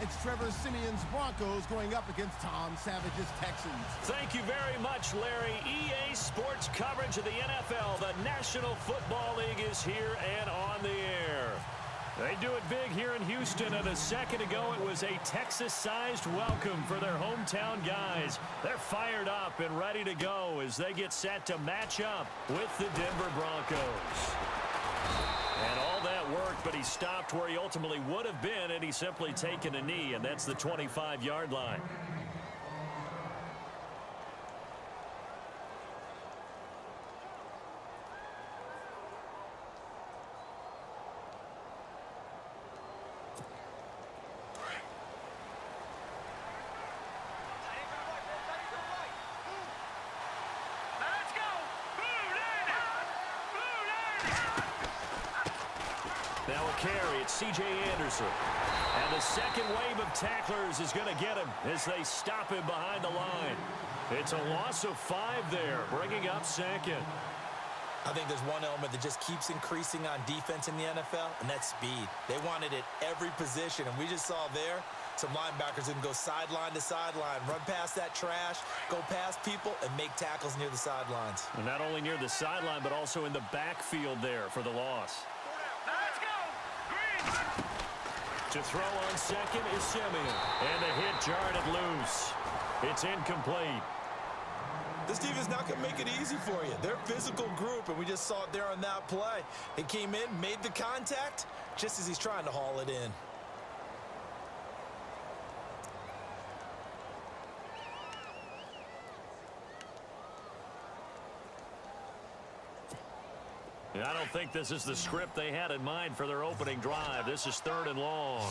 It's Trevor Siemian's Broncos going up against Tom Savage's Texans. Thank you very much, Larry. EA Sports coverage of the NFL. The National Football League is here and on the air. They do it big here in Houston, and a second ago it was a Texas-sized welcome for their hometown guys. They're fired up and ready to go as they get set to match up with the Denver Broncos. And all that worked, but he stopped where he ultimately would have been, and he's simply taken a knee, and that's the 25-yard line. Now a carry, it's C.J. Anderson. And the second wave of tacklers is going to get him as they stop him behind the line. It's a loss of 5 there, bringing up second. I think there's one element that just keeps increasing on defense in the NFL, and that's speed. They want it at every position, and we just saw there some linebackers who can go sideline to sideline, run past that trash, go past people, and make tackles near the sidelines. And not only near the sideline, but also in the backfield there for the loss. To throw on second is Siemian. And the hit jarred it loose. It's incomplete. This defense not going to make it easy for you. They're a physical group, and we just saw it there on that play. It came in, made the contact, just as he's trying to haul it in. I don't think this is the script they had in mind for their opening drive. This is 3rd and long.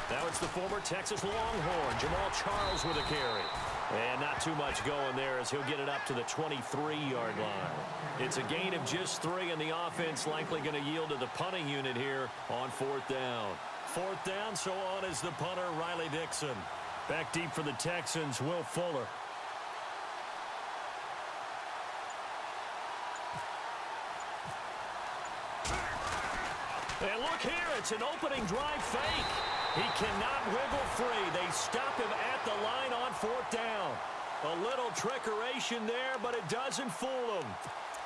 Now it's the former Texas Longhorn, Jamal Charles, with a carry. And not too much going there as he'll get it up to the 23-yard line. It's a gain of just 3, and the offense likely going to yield to the punting unit here on 4th down. 4th down, so on is the punter, Riley Dixon. Back deep for the Texans, Will Fuller. And look here, it's an opening drive fake. He cannot wiggle free. They stop him at the line on 4th down. A little trickeration there, but it doesn't fool him.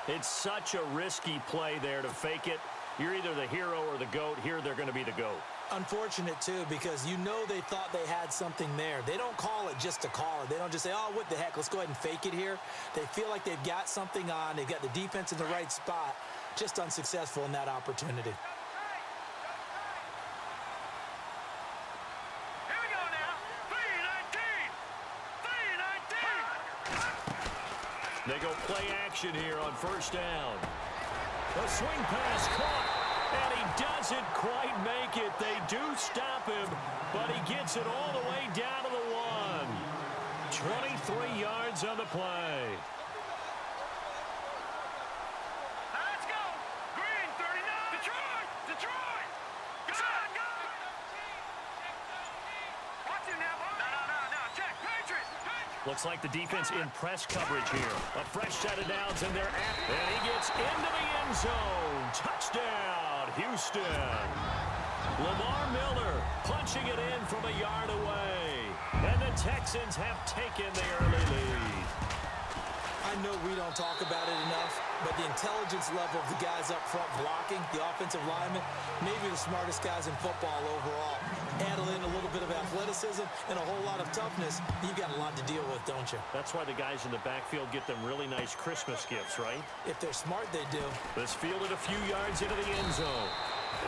It's such a risky play there to fake it. You're either the hero or the GOAT. Here they're going to be the GOAT. Unfortunate, too, because you know they thought they had something there. They don't call it just to call it. They don't just say, oh, what the heck, let's go ahead and fake it here. They feel like they've got something on. They've got the defense in the right spot. Just unsuccessful in that opportunity. They go play action here on 1st down. A swing pass caught, and he doesn't quite make it. They do stop him, but he gets it all the way down to the 1. 23 yards on the play. Let's go! Green, 39! Detroit! Detroit! Go! Go! Watch it now, boy! No. Check! Patriots! Looks like the defense in press coverage here. A fresh set of downs, and they're at. And he gets into the end zone. Touchdown, Houston. Lamar Miller punching it in from a yard away. And the Texans have taken the early lead. I know we don't talk about it enough, but the intelligence level of the guys up front blocking, the offensive linemen, maybe the smartest guys in football overall. Add in a little bit of athleticism and a whole lot of toughness, you've got a lot to deal with, don't you? That's why the guys in the backfield get them really nice Christmas gifts, right? If they're smart, they do. This fielded a few yards into the end zone.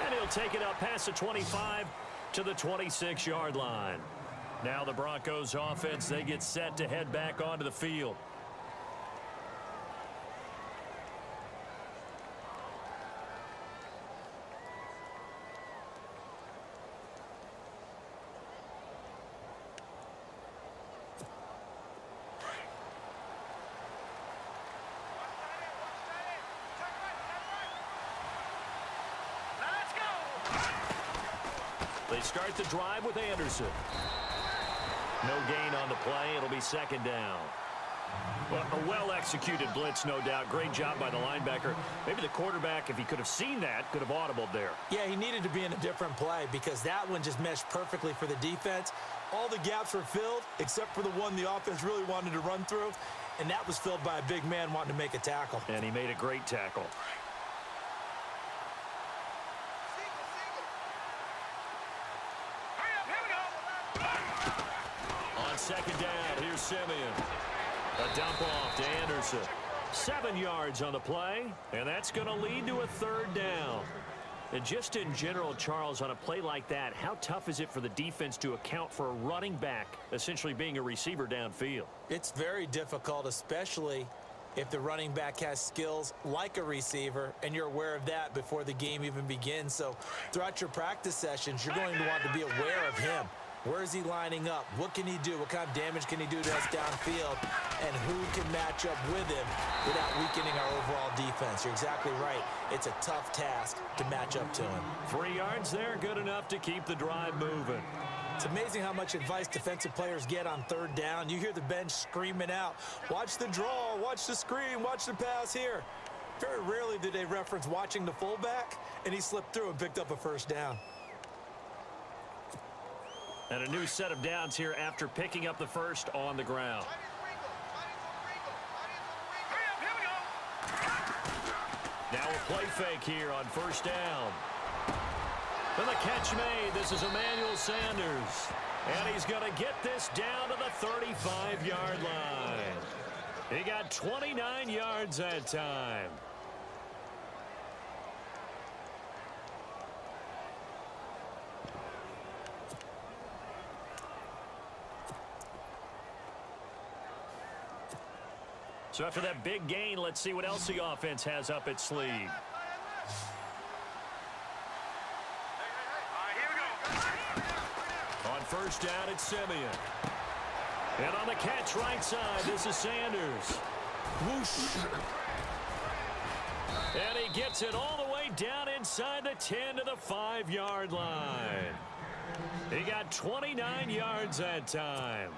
And he'll take it up past the 25 to the 26-yard line. Now the Broncos offense, they get set to head back onto the field. They start the drive with Anderson. No gain on the play. It'll be second down. Well, a well-executed blitz, no doubt. Great job by the linebacker. Maybe the quarterback, if he could have seen that, could have audibled there. Yeah, he needed to be in a different play because that one just meshed perfectly for the defense. All the gaps were filled except for the one the offense really wanted to run through, and that was filled by a big man wanting to make a tackle. And he made a great tackle. On second down, here's Simeon. A dump off to Anderson. 7 yards on the play, and that's going to lead to a third down. And just in general, Charles, on a play like that, how tough is it for the defense to account for a running back essentially being a receiver downfield? It's very difficult, especially if the running back has skills like a receiver, and you're aware of that before the game even begins. So throughout your practice sessions, you're going to want to be aware of him. Where is he lining up? What can he do? What kind of damage can he do to us downfield? And who can match up with him without weakening our overall defense? You're exactly right. It's a tough task to match up to him. 3 yards there, good enough to keep the drive moving. It's amazing how much advice defensive players get on third down. You hear the bench screaming out, watch the draw, watch the screen, watch the pass here. Very rarely do they reference watching the fullback, and he slipped through and picked up a first down. And a new set of downs here after picking up the first on the ground. Now a play fake here on first down. And the catch made. This is Emmanuel Sanders. And he's going to get this down to the 35-yard line. He got 29 yards that time. So after that big gain, let's see what else the offense has up its sleeve. On first down, it's Simeon. And on the catch right side, this is Sanders. Whoosh. And he gets it all the way down inside the 10 to the 5-yard line. He got 29 yards that time.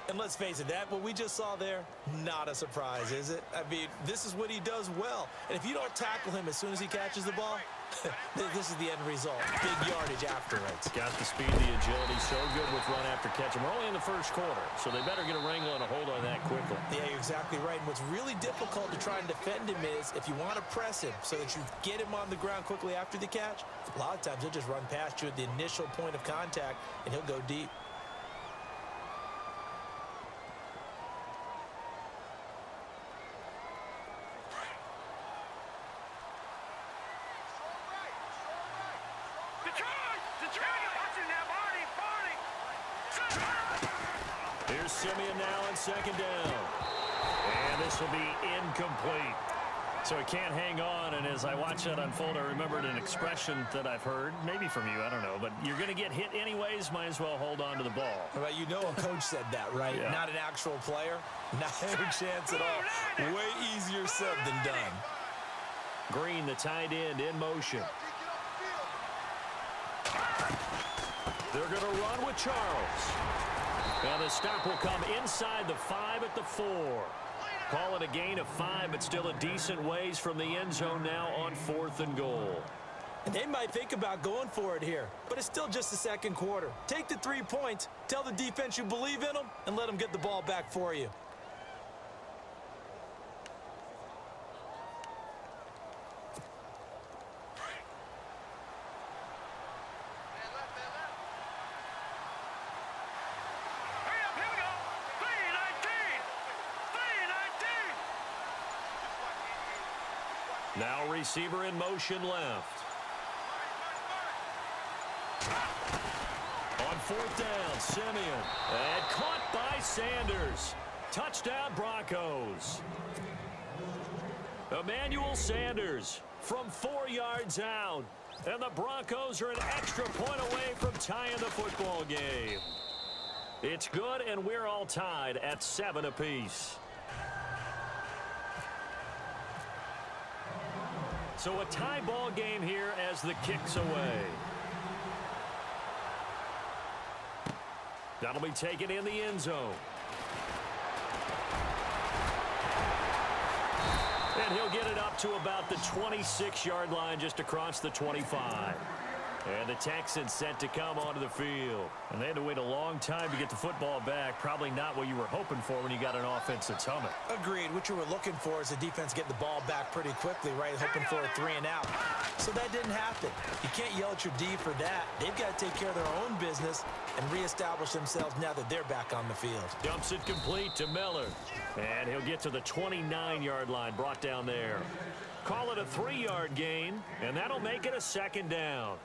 And let's face it, that what we just saw there, not a surprise, is it? I mean, this is what he does well. And if you don't tackle him as soon as he catches the ball, this is the end result. Big yardage afterwards. Got the speed, the agility, so good with run after catch. And we're only in the first quarter, so they better get a wrangle and a hold on that quickly. Yeah, you're exactly right. And what's really difficult to try and defend him is if you want to press him so that you get him on the ground quickly after the catch, a lot of times he'll just run past you at the initial point of contact, and he'll go deep. Here's Simeon now on second down. And this will be incomplete. So he can't hang on, and as I watch that unfold, I remembered an expression that I've heard, maybe from you, I don't know, but you're going to get hit anyways, might as well hold on to the ball. Well, you know a coach said that, right? Yeah. Not an actual player. Not a chance at all. Way easier said than done. Green, the tight end, in motion. They're going to run with Charles. And the stop will come inside the 5 at the 4. Call it a gain of 5, but still a decent ways from the end zone now on 4th and goal. And they might think about going for it here, but it's still just the second quarter. Take the 3 points, tell the defense you believe in them, and let them get the ball back for you. Now receiver in motion left. On 4th down, Simeon. And caught by Sanders. Touchdown, Broncos. Emmanuel Sanders from 4 yards out. And the Broncos are an extra point away from tying the football game. It's good, and we're all tied at 7 apiece. So a tie ball game here as the kick's away. That'll be taken in the end zone. And he'll get it up to about the 26-yard line, just across the 25. And the Texans set to come onto the field. And they had to wait a long time to get the football back. Probably not what you were hoping for when you got an offense that's humming. Agreed. What you were looking for is the defense getting the ball back pretty quickly, right? Hoping for a 3 and out. So that didn't happen. You can't yell at your D for that. They've got to take care of their own business and reestablish themselves now that they're back on the field. Dumps it complete to Miller. And he'll get to the 29-yard line, brought down there. Call it a 3-yard gain, and that'll make it a 2nd down.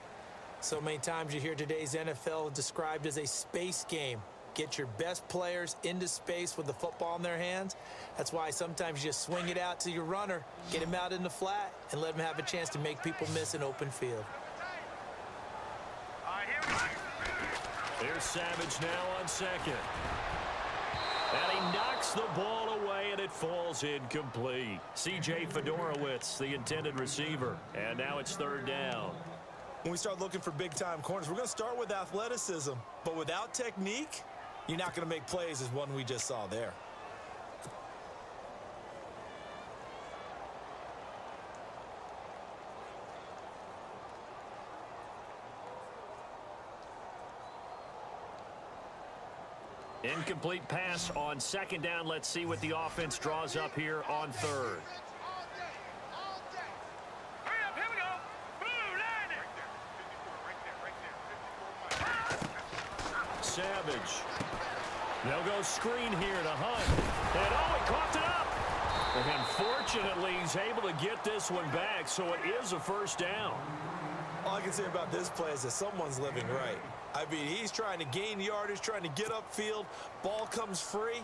So many times you hear today's NFL described as a space game. Get your best players into space with the football in their hands. That's why sometimes you just swing it out to your runner, get him out in the flat, and let him have a chance to make people miss an open field. All right, here we go. Here's Savage now on 2nd. And he knocks the ball away, and it falls incomplete. C.J. Fedorowicz, the intended receiver. And now it's 3rd down. When we start looking for big-time corners, we're going to start with athleticism. But without technique, you're not going to make plays as one we just saw there. Incomplete pass on 2nd down. Let's see what the offense draws up here on 3rd. Hurry up, here we go. Blue line it. Savage. They'll go screen here to Hunt. And he coughed it up. And fortunately, he's able to get this one back, so it is a 1st down. All I can say about this play is that someone's living right. I mean, he's trying to gain yardage, trying to get upfield. Ball comes free.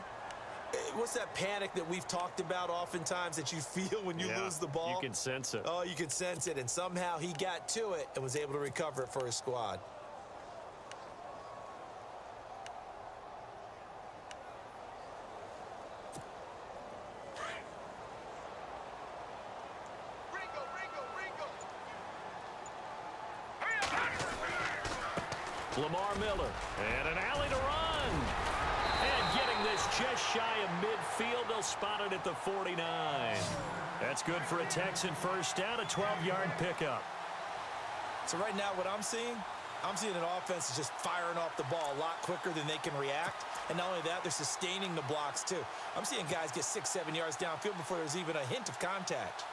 What's that panic that we've talked about oftentimes that you feel when you lose the ball? You can sense it. Oh, you can sense it. And somehow he got to it and was able to recover it for his squad. Lamar Miller, and an alley to run. And getting this just shy of midfield, they'll spot it at the 49. That's good for a Texan 1st down, a 12-yard pickup. So right now what I'm seeing an offense is just firing off the ball a lot quicker than they can react. And not only that, they're sustaining the blocks too. I'm seeing guys get 6-7 yards downfield before there's even a hint of contact.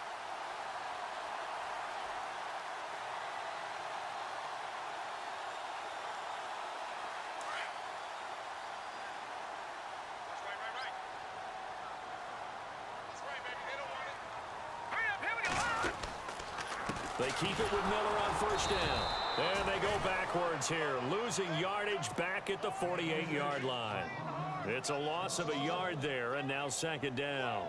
They keep it with Miller on 1st down. And they go backwards here, losing yardage back at the 48-yard line. It's a loss of a yard there, and now 2nd down.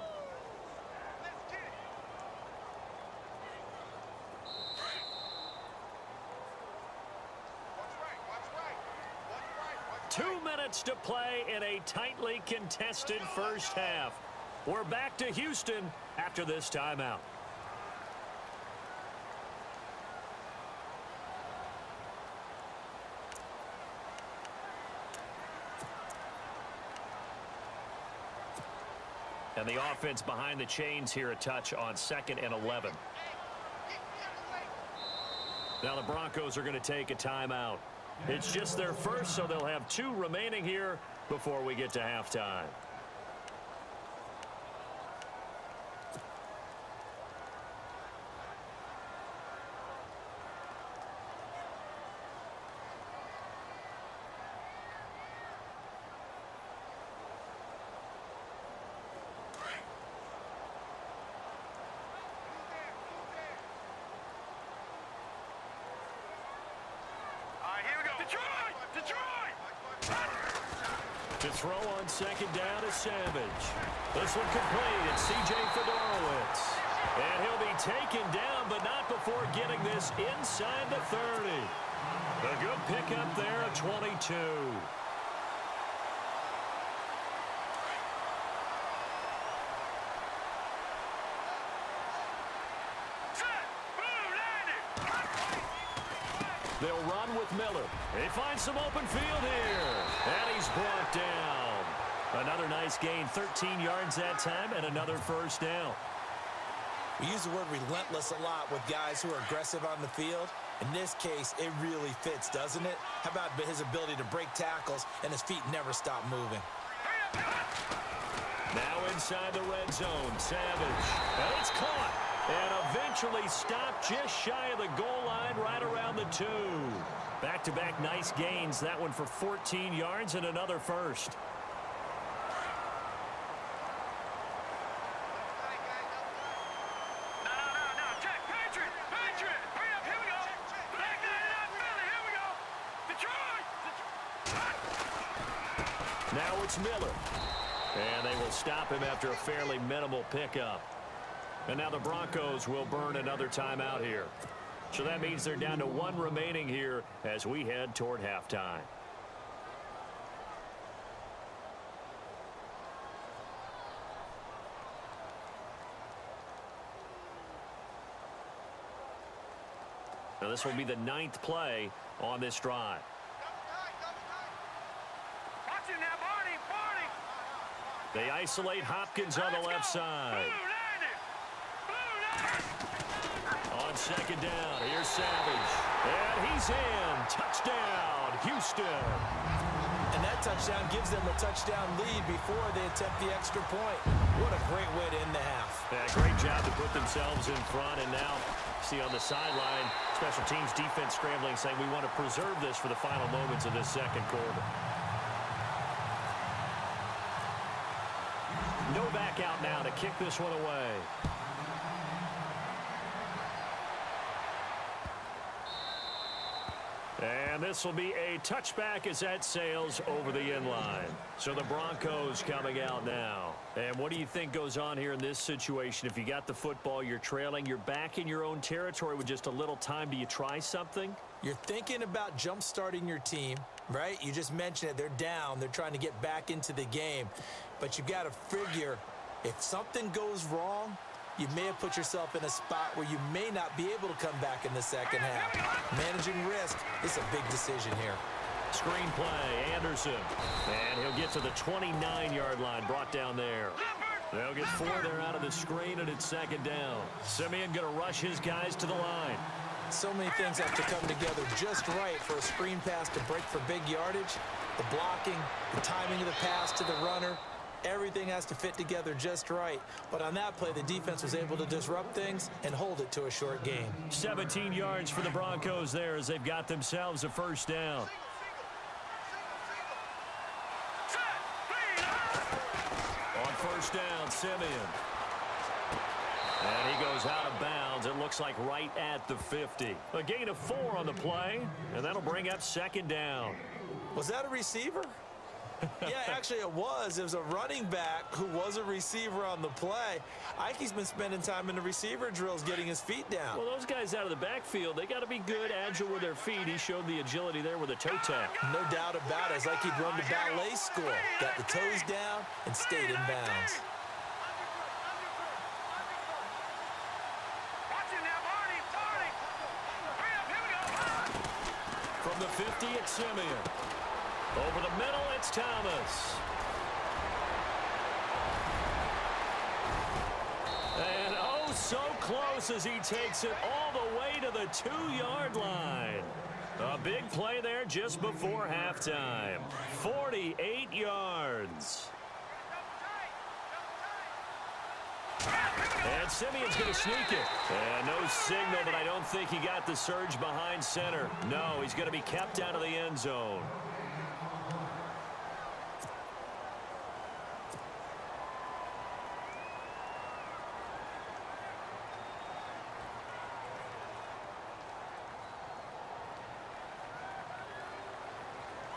Two minutes to play in a tightly contested 1st half. We're back to Houston after this timeout. And the offense behind the chains here a touch on 2nd and 11. Now the Broncos are going to take a timeout. It's just their first, so they'll have 2 remaining here before we get to halftime. To throw on 2nd down is Savage. This one complete. It's C.J. Fedorowicz. And he'll be taken down, but not before getting this inside the 30. A good pickup there at 22. They'll run with Miller. They find some open field here. And he's brought down. Another nice gain, 13 yards that time, and another first down. We use the word relentless a lot with guys who are aggressive on the field. In this case, it really fits, doesn't it? How about his ability to break tackles and his feet never stop moving? Now inside the red zone, Savage. And it's caught. And eventually stopped just shy of the goal line right around the 2. Back-to-back nice gains. That one for 14 yards and another first. Now it's Miller. And they will stop him after a fairly minimal pickup. And now the Broncos will burn another timeout here. So that means they're down to 1 remaining here as we head toward halftime. Now this will be the 9th play on this drive. They isolate Hopkins on the left side. On second down, here's Savage. And he's in. Touchdown, Houston. And that touchdown gives them a touchdown lead before they attempt the extra point. What a great way to end the half. Yeah, great job to put themselves in front. And now, see on the sideline, special teams defense scrambling, saying we want to preserve this for the final moments of this second quarter. No back out now to kick this one away. And this will be a touchback as that sails over the end line. So the Broncos coming out now. And what do you think goes on here in this situation? If you got the football, you're trailing, you're back in your own territory with just a little time. Do you try something? You're thinking about jump-starting your team, right? You just mentioned it. They're down. They're trying to get back into the game. But you've got to figure if something goes wrong, you may have put yourself in a spot where you may not be able to come back in the second half. Managing risk is a big decision here. Screen play, Anderson. And he'll get to the 29-yard line, brought down there. They'll get 4 there out of the screen, and it's second down. Simeon going to rush his guys to the line. So many things have to come together just right for a screen pass to break for big yardage. The blocking, the timing of the pass to the runner, everything has to fit together just right. But on that play, the defense was able to disrupt things and hold it to a short game. 17 yards for the Broncos there as they've got themselves a first down. On first down, Simeon. And he goes out of bounds. It looks like right at the 50. A gain of 4 on the play, and that'll bring up second down. Was that a receiver? Yeah, actually it was. It was a running back who was a receiver on the play. Ike's been spending time in the receiver drills getting his feet down. Well, those guys out of the backfield, they got to be good, agile with their feet. He showed the agility there with a toe tap. No doubt about it. It's like he'd run to ballet school. Got the toes down and stayed in bounds. From the 50, it's Simeon. Over the middle, it's Thomas. And oh, so close as he takes it all the way to the 2-yard line. A big play there just before halftime. 48 yards. And Simeon's going to sneak it. And no signal, but I don't think he got the surge behind center. No, he's going to be kept out of the end zone.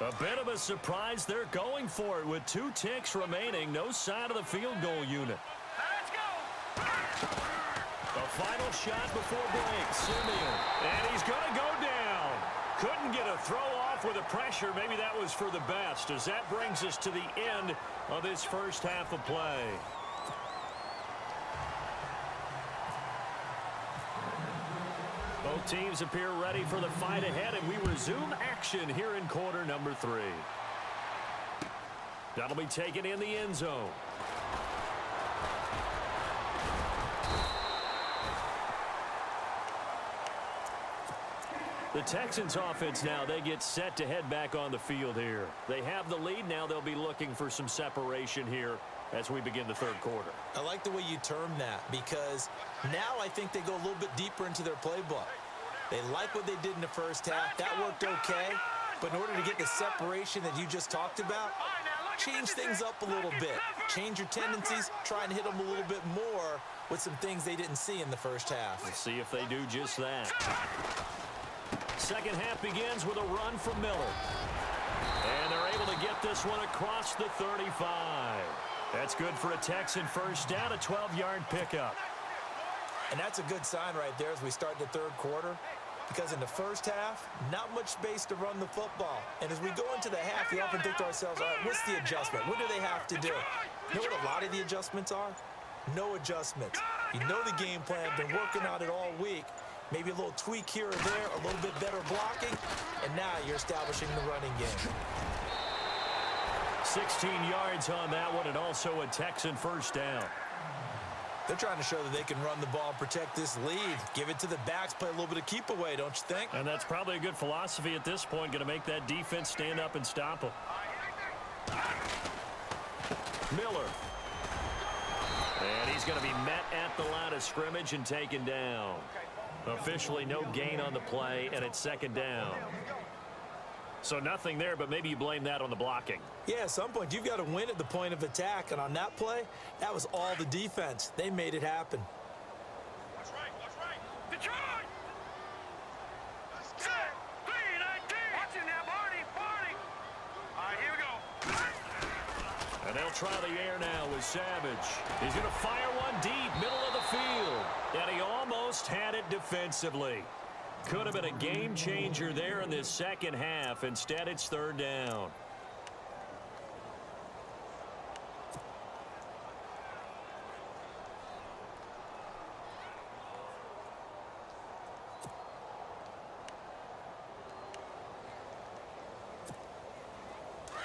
A bit of a surprise. They're going for it with 2 ticks remaining. No sign of the field goal unit. Let's go. The final shot before break. Simeon. And he's going to go down. Couldn't get a throw off with the pressure. Maybe that was for the best, as that brings us to the end of this first half of play. Both teams appear ready for the fight ahead, and we resume action here in quarter number 3. That'll be taken in the end zone. The Texans offense now, they get set to head back on the field here. They have the lead. Now they'll be looking for some separation here as we begin the third quarter. I like the way you term that because now I think they go a little bit deeper into their playbook. They like what they did in the first half. That worked okay. But in order to get the separation that you just talked about, change things up a little bit. Change your tendencies. Try and hit them a little bit more with some things they didn't see in the first half. Let's see if they do just that. Second half begins with a run from Miller. And they're able to get this one across the 35. That's good for a Texan first down, a 12-yard pickup. And that's a good sign right there as we start the third quarter. Because in the first half, not much space to run the football. And as we go into the half, we often think to ourselves, all right, what's the adjustment? What do they have to do? You know what a lot of the adjustments are? No adjustments. You know the game plan, been working on it all week. Maybe a little tweak here or there, a little bit better blocking, and now you're establishing the running game. 16 yards on that one, and also a Texan first down. They're trying to show that they can run the ball and protect this lead. Give it to the backs, play a little bit of keep away, don't you think? And that's probably a good philosophy at this point, going to make that defense stand up and stop them. Miller. And he's going to be met at the line of scrimmage and taken down. Officially no gain on the play, and it's second down. So nothing there, but maybe you blame that on the blocking. Yeah, at some point, you've got to win at the point of attack. And on that play, that was all the defense. They made it happen. What's right? What's right? Detroit! Set! 3-19! Watching now, Barney! Barney! All right, here we go. And they'll try the air now with Savage. He's going to fire one deep, middle of the field. And he almost had it defensively. Could have been a game changer there in this second half. Instead, it's third down.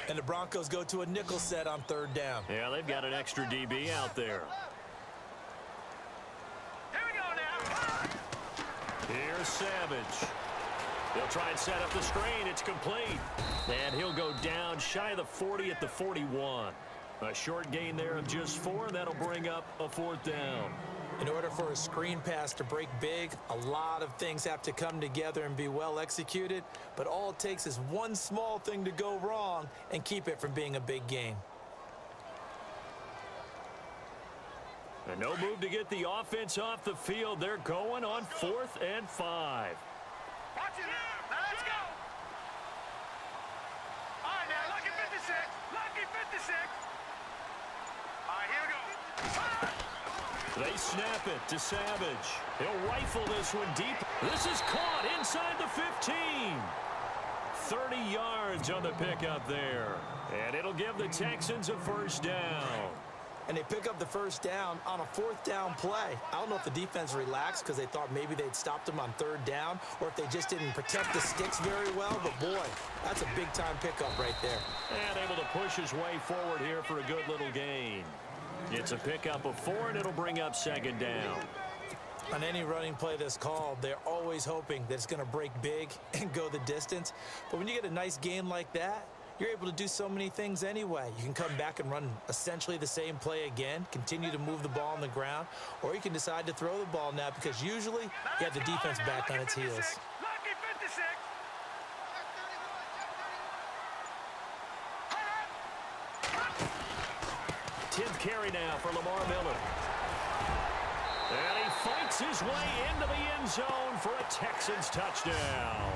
And the Broncos go to a nickel set on third down. Yeah, they've got an extra DB out there. Here we go now. Here's Savage. He'll try and set up the screen. It's complete. And he'll go down shy of the 40 at the 41. A short gain there of just 4, and that'll bring up a fourth down. In order for a screen pass to break big, a lot of things have to come together and be well executed. But all it takes is one small thing to go wrong and keep it from being a big gain. And no move to get the offense off the field. They're going on 4th and 5. Watch it now. Now let's go. All right, now, lucky 56. Lucky 56. All right, here we go. They snap it to Savage. He'll rifle this one deep. This is caught inside the 15. 30 yards on the pickup there. And it'll give the Texans a first down. And they pick up the first down on a fourth down play. I don't know if the defense relaxed because they thought maybe they'd stopped them on third down or if they just didn't protect the sticks very well. But, boy, that's a big-time pickup right there. And able to push his way forward here for a good little gain. It's a pickup of 4, and it'll bring up second down. On any running play that's called, they're always hoping that it's going to break big and go the distance. But when you get a nice gain like that, you're able to do so many things anyway. You can come back and run essentially the same play again, continue to move the ball on the ground, or you can decide to throw the ball now because usually you have the defense back on its heels. Lucky 56. 10th carry now for Lamar Miller. And he fights his way into the end zone for a Texans touchdown.